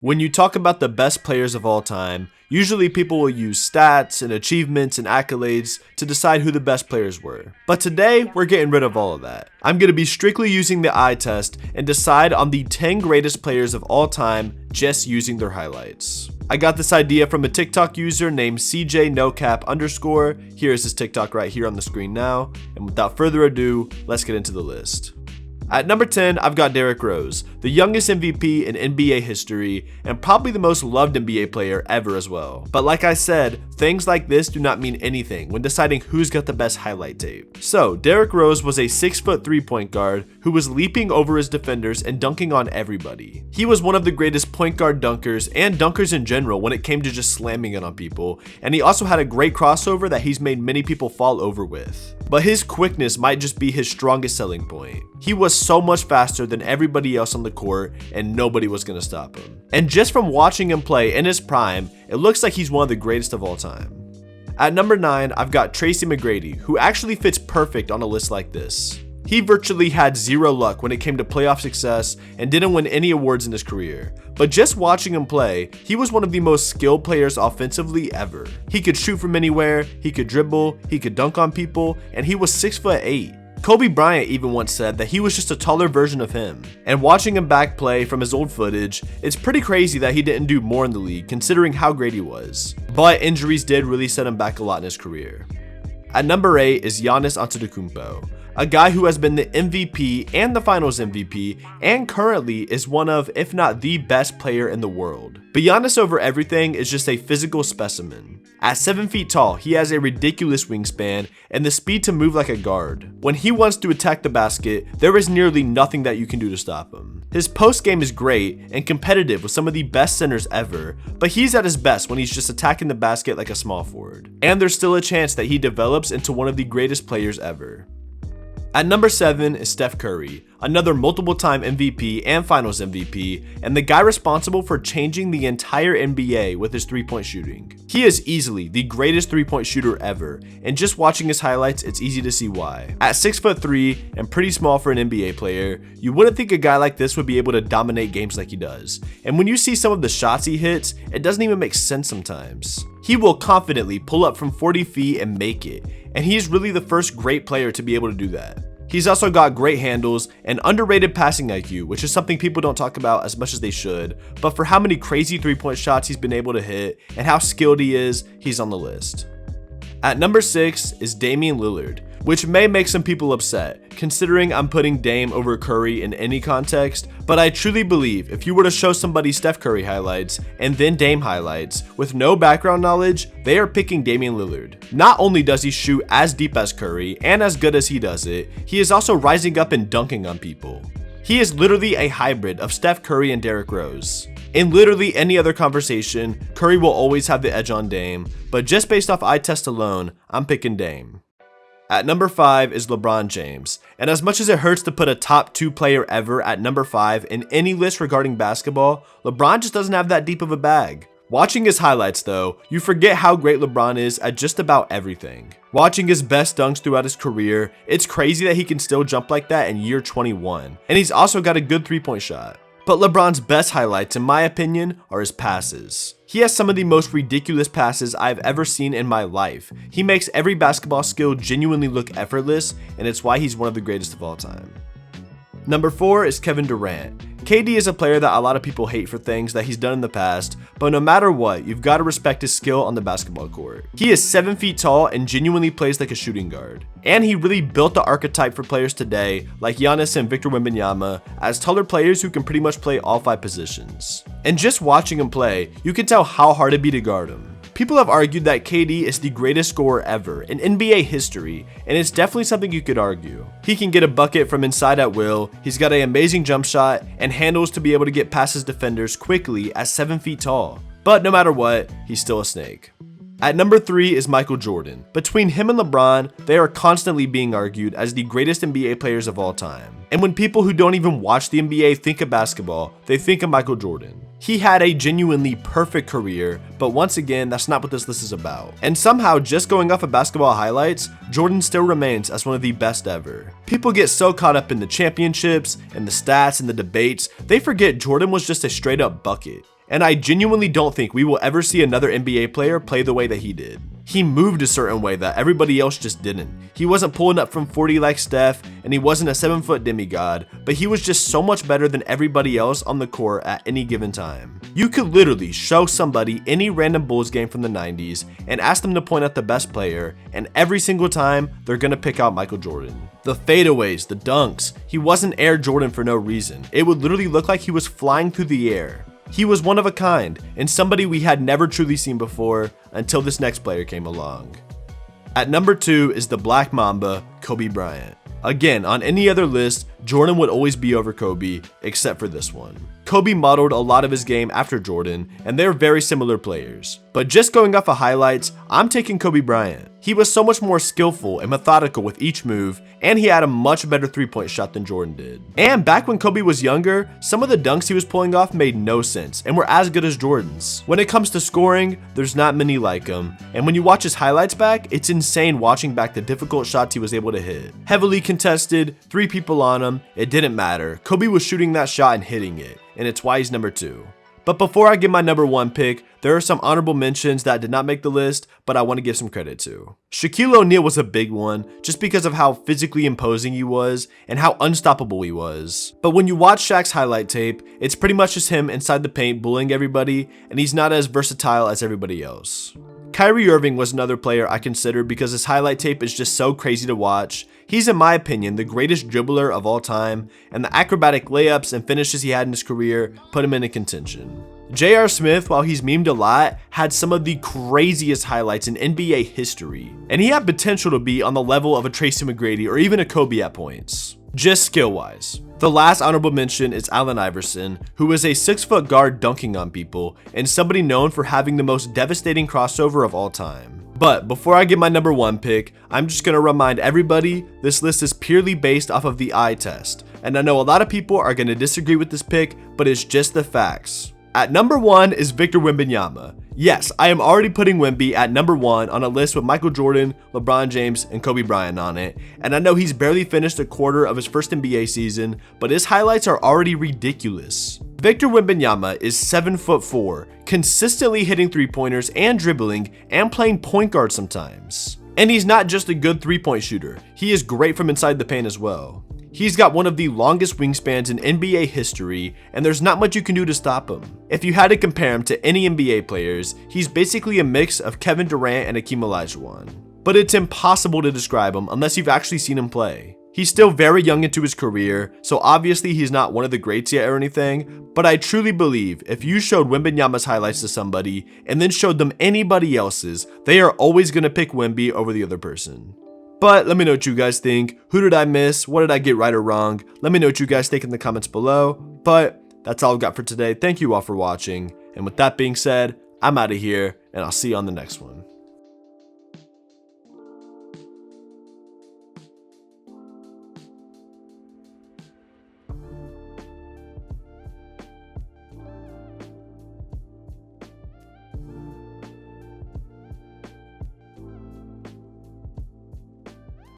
When you talk about the best players of all time, usually people will use stats and achievements and accolades to decide who the best players were. But today, we're getting rid of all of that. I'm going to be strictly using the eye test and decide on the 10 greatest players of all time just using their highlights. I got this idea from a TikTok user named CJ_NoCap_. Here is his TikTok right here on the screen now. And without further ado, let's get into the list. At number 10, I've got Derrick Rose, the youngest MVP in NBA history and probably the most loved NBA player ever as well. But like I said, things like this do not mean anything when deciding who's got the best highlight tape. So, Derrick Rose was a 6'3" point guard who was leaping over his defenders and dunking on everybody. He was one of the greatest point guard dunkers and dunkers in general when it came to just slamming it on people, and he also had a great crossover that he's made many people fall over with. But his quickness might just be his strongest selling point. He was so much faster than everybody else on the court and nobody was going to stop him. And just from watching him play in his prime, it looks like he's one of the greatest of all time. At number 9, I've got Tracy McGrady, who actually fits perfect on a list like this. He virtually had zero luck when it came to playoff success and didn't win any awards in his career. But just watching him play, he was one of the most skilled players offensively ever. He could shoot from anywhere, he could dribble, he could dunk on people, and he was 6'8". Kobe Bryant even once said that he was just a taller version of him. And watching him back play from his old footage, it's pretty crazy that he didn't do more in the league considering how great he was. But injuries did really set him back a lot in his career. At number 8 is Giannis Antetokounmpo, a guy who has been the MVP and the Finals MVP and currently is one of, if not the best player in the world. But Giannis over everything is just a physical specimen. At 7 feet tall, he has a ridiculous wingspan and the speed to move like a guard. When he wants to attack the basket, there is nearly nothing that you can do to stop him. His post game is great and competitive with some of the best centers ever, but he's at his best when he's just attacking the basket like a small forward. And there's still a chance that he develops into one of the greatest players ever. At number 7 is Steph Curry, another multiple-time MVP and Finals MVP, and the guy responsible for changing the entire NBA with his three-point shooting. He is easily the greatest three-point shooter ever, and just watching his highlights, it's easy to see why. At 6'3" and pretty small for an NBA player, you wouldn't think a guy like this would be able to dominate games like he does. And when you see some of the shots he hits, it doesn't even make sense sometimes. He will confidently pull up from 40 feet and make it, and he is really the first great player to be able to do that. He's also got great handles and underrated passing IQ, which is something people don't talk about as much as they should, but for how many crazy three-point shots he's been able to hit and how skilled he is, he's on the list. At number 6 is Damian Lillard, which may make some people upset, considering I'm putting Dame over Curry in any context, but I truly believe if you were to show somebody Steph Curry highlights and then Dame highlights with no background knowledge, they are picking Damian Lillard. Not only does he shoot as deep as Curry and as good as he does it, he is also rising up and dunking on people. He is literally a hybrid of Steph Curry and Derrick Rose. In literally any other conversation, Curry will always have the edge on Dame, but just based off eye test alone, I'm picking Dame. At number 5 is LeBron James, and as much as it hurts to put a top 2 player ever at number 5 in any list regarding basketball, LeBron just doesn't have that deep of a bag. Watching his highlights though, you forget how great LeBron is at just about everything. Watching his best dunks throughout his career, it's crazy that he can still jump like that in year 21, and he's also got a good three-point shot. But LeBron's best highlights, in my opinion, are his passes. He has some of the most ridiculous passes I've ever seen in my life. He makes every basketball skill genuinely look effortless, and it's why he's one of the greatest of all time. Number 4 is Kevin Durant. KD is a player that a lot of people hate for things that he's done in the past, but no matter what, you've got to respect his skill on the basketball court. He is 7 feet tall and genuinely plays like a shooting guard. And he really built the archetype for players today, like Giannis and Victor Wembanyama, as taller players who can pretty much play all 5 positions. And just watching him play, you can tell how hard it'd be to guard him. People have argued that KD is the greatest scorer ever in NBA history, and it's definitely something you could argue. He can get a bucket from inside at will, he's got an amazing jump shot, and handles to be able to get past his defenders quickly at 7 feet tall. But no matter what, he's still a snake. At number 3 is Michael Jordan. Between him and LeBron, they are constantly being argued as the greatest NBA players of all time. And when people who don't even watch the NBA think of basketball, they think of Michael Jordan. He had a genuinely perfect career, but once again, that's not what this list is about. And somehow, just going off of basketball highlights, Jordan still remains as one of the best ever. People get so caught up in the championships and the stats and the debates, they forget Jordan was just a straight up bucket. and I genuinely don't think we will ever see another NBA player play the way that he did. He moved a certain way that everybody else just didn't. He wasn't pulling up from 40 like Steph, and he wasn't a 7-foot demigod, but he was just so much better than everybody else on the court at any given time. You could literally show somebody any random Bulls game from the 90s and ask them to point out the best player, and every single time they're gonna pick out Michael Jordan. The fadeaways, the dunks, he wasn't Air Jordan for no reason. It would literally look like he was flying through the air. He was one of a kind, and somebody we had never truly seen before until this next player came along. At number 2 is the Black Mamba, Kobe Bryant. Again, on any other list, Jordan would always be over Kobe, except for this one. Kobe modeled a lot of his game after Jordan, and they're very similar players. But just going off of highlights, I'm taking Kobe Bryant. He was so much more skillful and methodical with each move, and he had a much better three-point shot than Jordan did. And back when Kobe was younger, some of the dunks he was pulling off made no sense and were as good as Jordan's. When it comes to scoring, there's not many like him, and when you watch his highlights back, it's insane watching back the difficult shots he was able to hit. Heavily contested, 3 people on him, it didn't matter. Kobe was shooting that shot and hitting it, and it's why he's number 2. But before I give my number 1 pick, there are some honorable mentions that did not make the list, but I want to give some credit to. Shaquille O'Neal was a big one, just because of how physically imposing he was and how unstoppable he was. But when you watch Shaq's highlight tape, it's pretty much just him inside the paint bullying everybody, and he's not as versatile as everybody else. Kyrie Irving was another player I considered because his highlight tape is just so crazy to watch. He's, in my opinion, the greatest dribbler of all time, and the acrobatic layups and finishes he had in his career put him into contention. J.R. Smith, while he's memed a lot, had some of the craziest highlights in NBA history, and he had potential to be on the level of a Tracy McGrady or even a Kobe at points, just skill-wise. The last honorable mention is Allen Iverson, who is a 6-foot guard dunking on people, and somebody known for having the most devastating crossover of all time. But before I get my number 1 pick, I'm just going to remind everybody this list is purely based off of the eye test, and I know a lot of people are going to disagree with this pick, but it's just the facts. At number 1 is Victor Wembanyama. Yes, I am already putting Wemby at number 1 on a list with Michael Jordan, LeBron James, and Kobe Bryant on it, and I know he's barely finished a quarter of his first NBA season, but his highlights are already ridiculous. Victor Wembanyama is 7'4", consistently hitting 3-pointers and dribbling and playing point guard sometimes. And he's not just a good 3-point shooter, he is great from inside the paint as well. He's got one of the longest wingspans in NBA history, and there's not much you can do to stop him. If you had to compare him to any NBA players, he's basically a mix of Kevin Durant and Hakeem Olajuwon. But it's impossible to describe him unless you've actually seen him play. He's still very young into his career, so obviously he's not one of the greats yet or anything, but I truly believe if you showed Wembanyama's highlights to somebody and then showed them anybody else's, they are always going to pick Wemby over the other person. But let me know what you guys think. Who did I miss? What did I get right or wrong? Let me know what you guys think in the comments below. But that's all I've got for today. Thank you all for watching. And with that being said, I'm out of here, and I'll see you on the next one.